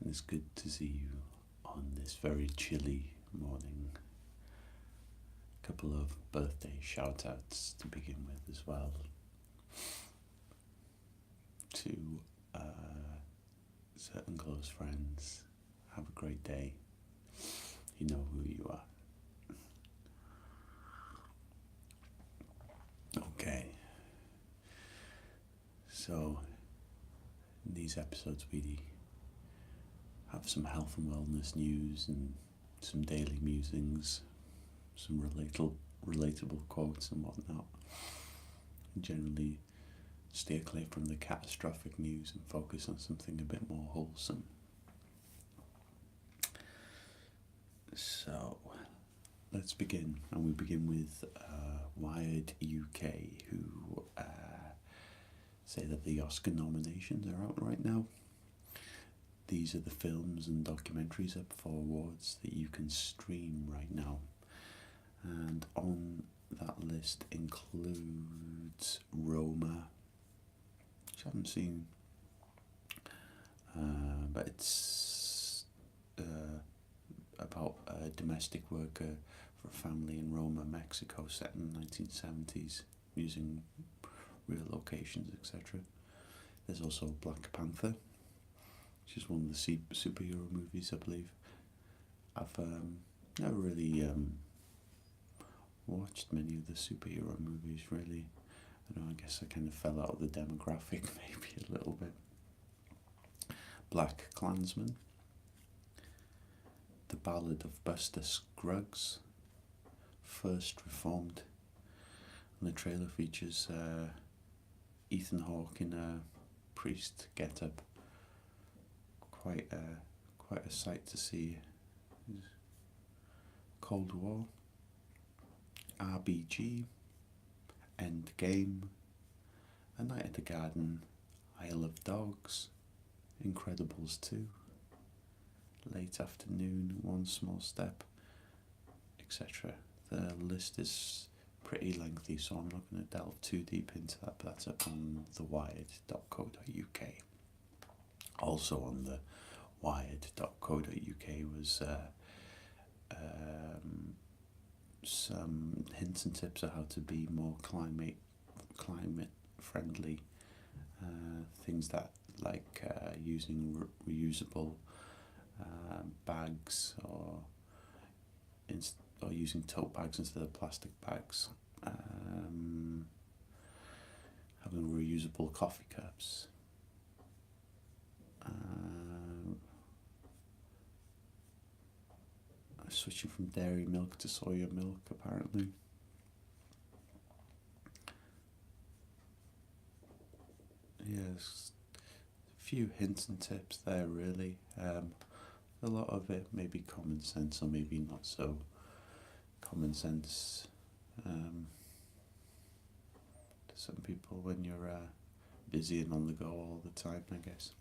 and it's good to see you on this very chilly morning. A couple of birthday shout outs to begin with as well. To certain close friends, have a great day. You know who you are. Okay, so in these episodes we have some health and wellness news and some daily musings, some relatable quotes and whatnot. And generally steer clear from the catastrophic news and focus on something a bit more wholesome. So let's begin, and we begin with Wired UK, who say that the Oscar nominations are out right now. These are the films and documentaries up for awards that you can stream right now, and on that list includes Roma, which I haven't seen, but it's about a domestic worker for a family in Roma, Mexico, set in the 1970s, using real locations, etc. There's also Black Panther, which is one of the superhero movies, I believe. I've never really watched many of the superhero movies, really. I guess I kind of fell out of the demographic maybe a little bit. Black Klansman, The Ballad of Buster Scruggs, First Reformed, and the trailer features Ethan Hawke in a priest get-up. Quite a sight to see. Cold War, RBG, Endgame, A Night at the Garden, Isle of Dogs, Incredibles 2, Late Afternoon, One Small Step, etc. The list is pretty lengthy, so I'm not going to delve too deep into that, but that's up on thewired.co.uk. Also on the wired.co.uk was some hints and tips on how to be more climate friendly. Things that like using reusable bags, or using tote bags instead of plastic bags. Having reusable coffee cups. Switching from dairy milk to soya milk, apparently. Yes, a few hints and tips there, really. A lot of it may be common sense, or maybe not so common sense to some people when you're busy and on the go all the time, I guess.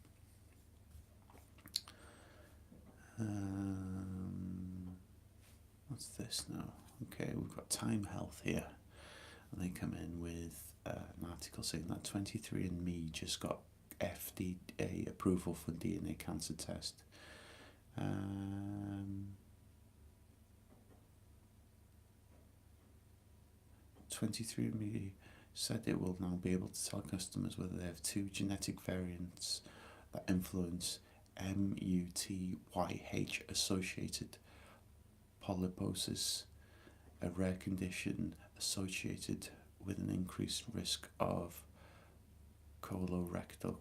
What's this now? Okay, we've got Time Health here, and they come in with an article saying that 23andMe just got FDA approval for DNA cancer test. 23andMe said it will now be able to tell customers whether they have two genetic variants that influence MUTYH associated polyposis, a rare condition associated with an increased risk of colorectal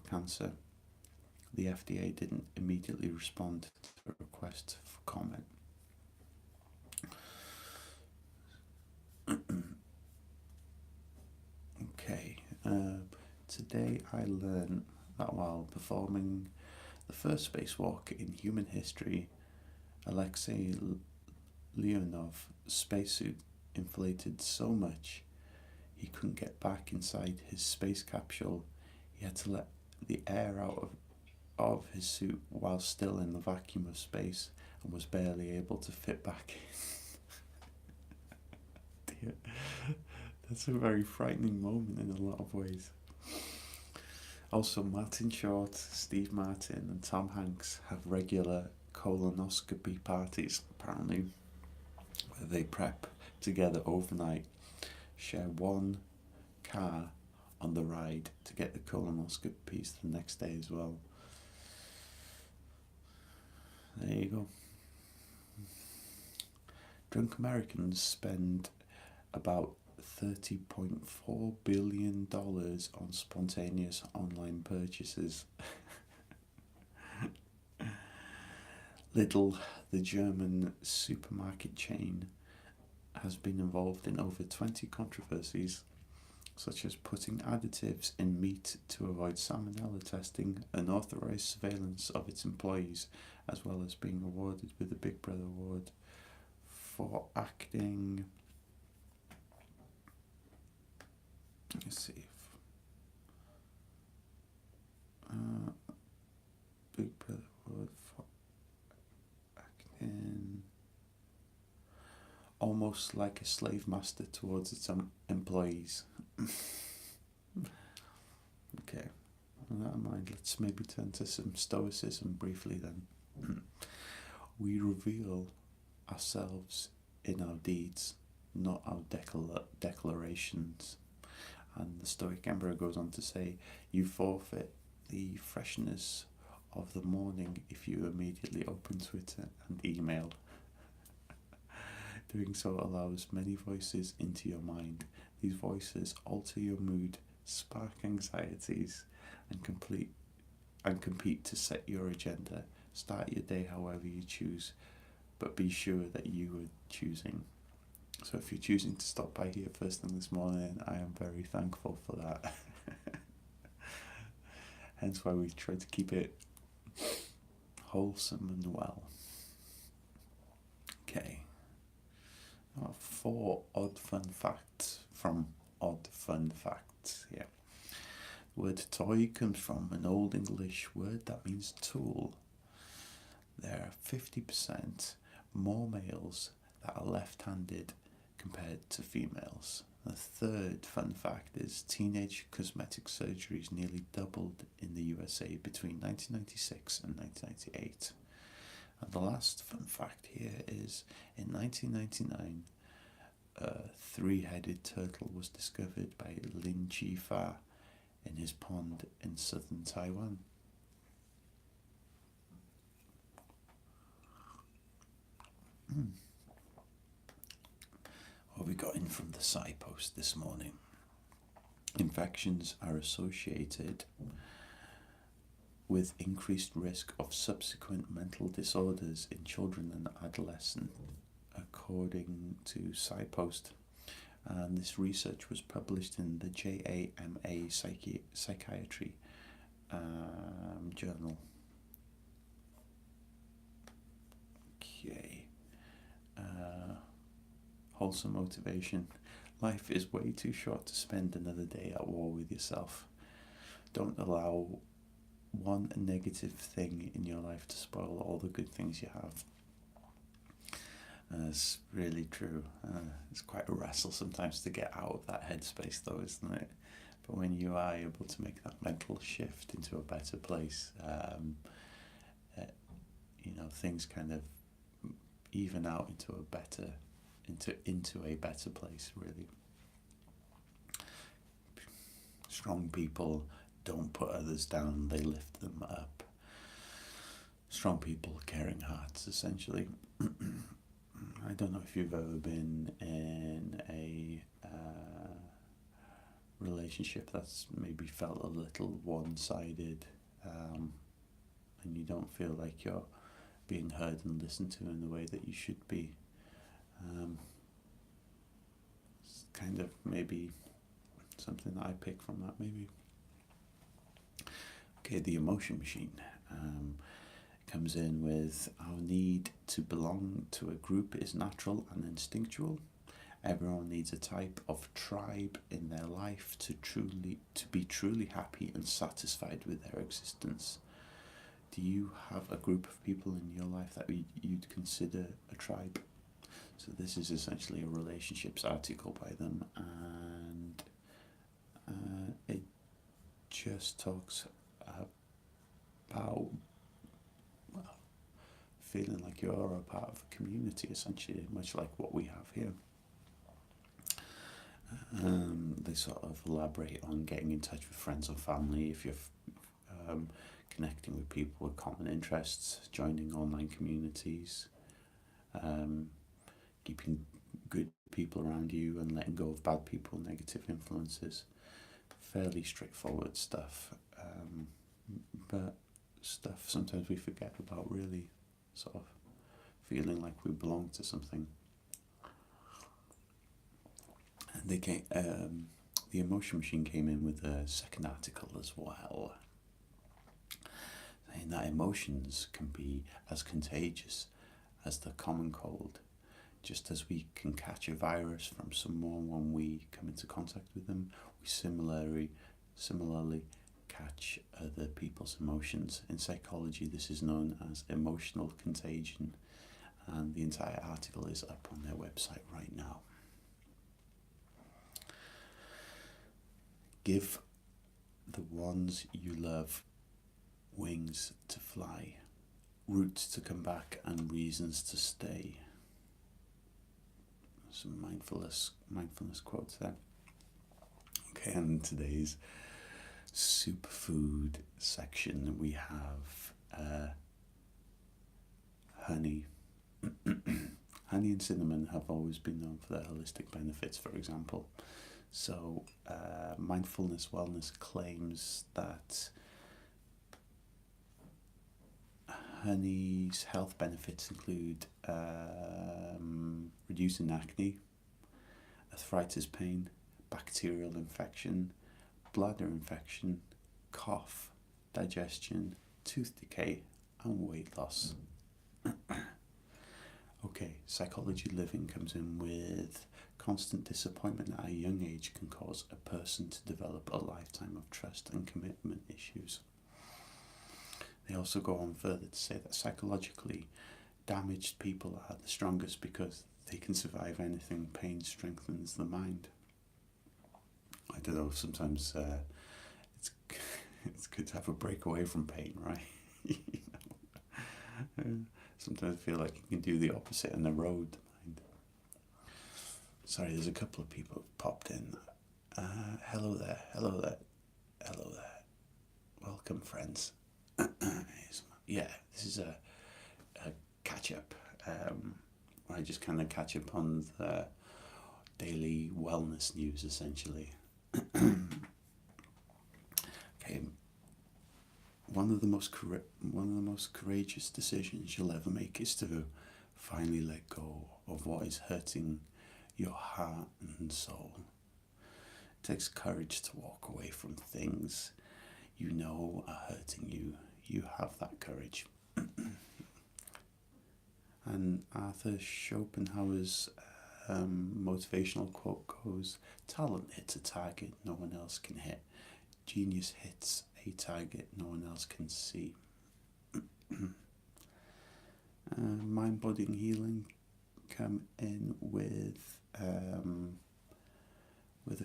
cancer. The FDA didn't immediately respond to the request for comment. Okay, today I learned that while performing the first spacewalk in human history, Alexei Leonov's spacesuit inflated so much he couldn't get back inside his space capsule. He had to let the air out of his suit while still in the vacuum of space, and was barely able to fit back in. Dear. That's a very frightening moment in a lot of ways. Also, Martin Short, Steve Martin, and Tom Hanks have regular colonoscopy parties, apparently, where they prep together overnight, share one car on the ride to get the colonoscopies the next day as well. There you go. Drunk Americans spend about $30.4 billion on spontaneous online purchases. Lidl, the German supermarket chain, has been involved in over 20 controversies, such as putting additives in meat to avoid salmonella testing, unauthorized surveillance of its employees, as well as being awarded with the Big Brother Award for acting. Let's see. Big Brother Award for acting almost like a slave master towards its employees. Okay, with that in mind, let's maybe turn to some stoicism briefly then. We reveal ourselves in our deeds, not our declarations. And the Stoic Emperor goes on to say, you forfeit the freshness of the morning if you immediately open Twitter and email. Doing so allows many voices into your mind. These voices alter your mood, spark anxieties, and compete to set your agenda. Start your day however you choose, but be sure that you are choosing. So if you're choosing to stop by here first thing this morning, I am very thankful for that. Hence why we try to keep it wholesome and well. Okay. 4 odd fun facts from Odd Fun Facts. Yeah. The word toy comes from an Old English word that means tool. There are 50% more males that are left-handed compared to females. The third fun fact is teenage cosmetic surgeries nearly doubled in the USA between 1996 and 1998. And the last fun fact here is, in 1999, a 3-headed turtle was discovered by Lin Chi-fa in his pond in southern Taiwan. What we got in from the signpost this morning. Infections are associated with increased risk of subsequent mental disorders in children and adolescents, according to signpost. And this research was published in the JAMA Psychiatry journal. Okay. Wholesome motivation. Life is way too short to spend another day at war with yourself. Don't allow one negative thing in your life to spoil all the good things you have. It's really true. It's quite a wrestle sometimes to get out of that headspace though, isn't it? But when you are able to make that mental shift into a better place, things kind of even out into a better place, really. Strong people don't put others down, they lift them up. Strong people, caring hearts, essentially. I don't know if you've ever been in a relationship that's maybe felt a little one-sided, and you don't feel like you're being heard and listened to in the way that you should be. It's kind of maybe something that I pick from that, maybe. Okay, the emotion machine comes in with our need to belong to a group is natural and instinctual. Everyone needs a type of tribe in their life to be truly happy and satisfied with their existence. Do you have a group of people in your life that you'd consider a tribe? So this is essentially a relationships article by them, and it just talks about, well, feeling like you're a part of a community, essentially, much like what we have here. They sort of elaborate on getting in touch with friends and family if you're connecting with people with common interests, joining online communities, keeping good people around you and letting go of bad people, negative influences. Fairly straightforward stuff, but stuff sometimes we forget about, really, sort of feeling like we belong to something. And the Emotion Machine came in with a second article as well, saying that emotions can be as contagious as the common cold. Just as we can catch a virus from someone when we come into contact with them, we similarly catch other people's emotions. In psychology, this is known as emotional contagion, and the entire article is up on their website right now. Give the ones you love wings to fly, roots to come back, and reasons to stay. Some mindfulness quotes there. Okay, and today's superfood section, we have honey. Honey and cinnamon have always been known for their holistic benefits, for example. So mindfulness wellness claims that honey's health benefits include reducing acne, arthritis pain, bacterial infection, bladder infection, cough, digestion, tooth decay, and weight loss. Okay, psychology living comes in with constant disappointment at a young age can cause a person to develop a lifetime of trust and commitment issues. They also go on further to say that psychologically damaged people are the strongest because they can survive anything. Pain strengthens the mind. I don't know, sometimes it's good to have a break away from pain, right? Sometimes I feel like you can do the opposite on the road. Sorry, there's a couple of people who've popped in. Hello there. Welcome, friends. Yeah, this is a catch-up. I just kind of catch up on the daily wellness news, essentially. Okay, one of the most courageous decisions you'll ever make is to finally let go of what is hurting your heart and soul. It takes courage to walk away from things you know are hurting you. You have that courage. And Arthur Schopenhauer's motivational quote goes, "Talent hits a target no one else can hit. Genius hits a target no one else can see." Mind, body and healing come in with a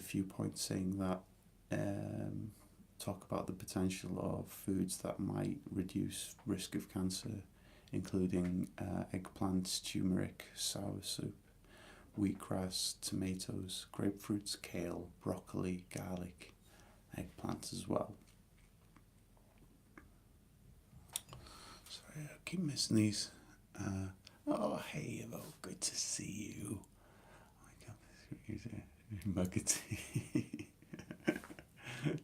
few points saying that talk about the potential of foods that might reduce risk of cancer, including eggplants, turmeric, soursop, wheatgrass, tomatoes, grapefruits, kale, broccoli, garlic, eggplants as well. Sorry, I keep missing these. Oh, hey, hello, good to see you. Mug of tea.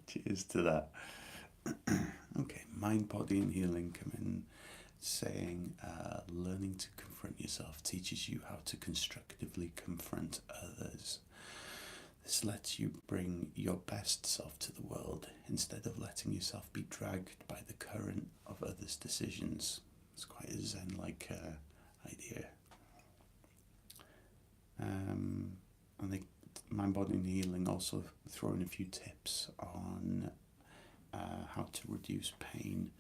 Cheers to that. Okay, mind, body and healing come in saying learning to confront yourself teaches you how to constructively confront others. This lets you bring your best self to the world instead of letting yourself be dragged by the current of others' decisions. It's quite a Zen-like idea. And the mind, body and healing also throw in a few tips on how to reduce pain.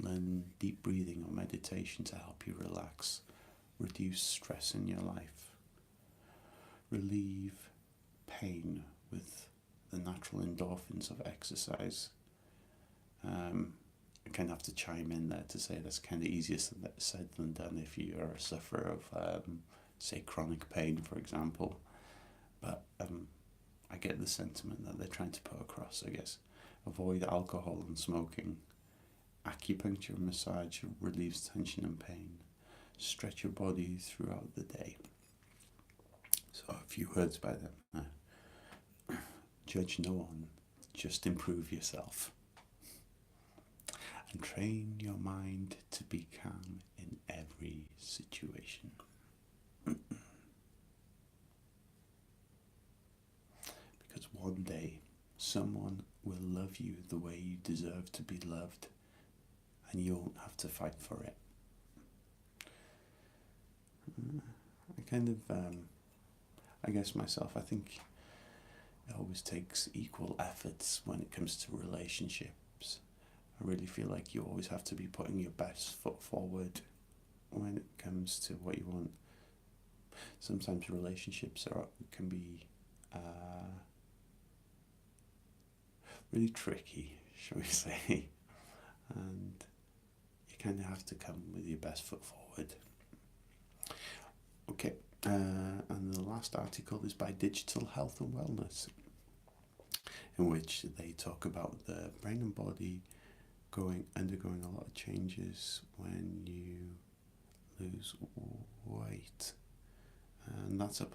Learn deep breathing or meditation to help you relax, reduce stress in your life, relieve pain with the natural endorphins of exercise, I kind of have to chime in there to say that's kind of easier said than done if you are a sufferer of, say, chronic pain, for example. But I get the sentiment that they're trying to put across, I guess. Avoid alcohol and smoking. Acupuncture and massage relieves tension and pain. Stretch your body throughout the day. So a few words by them. Judge no one, just improve yourself. And train your mind to be calm in every situation. Because one day, someone will love you the way you deserve to be loved, and you won't have to fight for it. I kind of, I guess myself, I think it always takes equal efforts when it comes to relationships. I really feel like you always have to be putting your best foot forward when it comes to what you want. Sometimes relationships can be really tricky, shall we say, and you kind of have to come with your best foot forward. Okay, and the last article is by Digital Health and Wellness, in which they talk about the brain and body undergoing a lot of changes when you lose weight, and that's up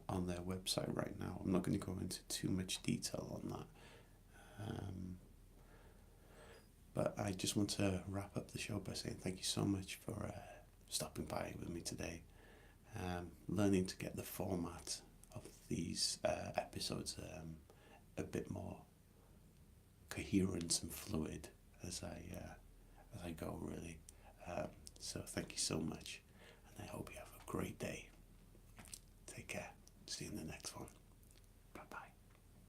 on their website right now. I'm not going to go into too much detail on that, but I just want to wrap up the show by saying thank you so much for stopping by with me today. Learning to get the format of these episodes a bit more coherent and fluid as I go, really. So thank you so much, and I hope you have a great day. Take care. See you in the next one.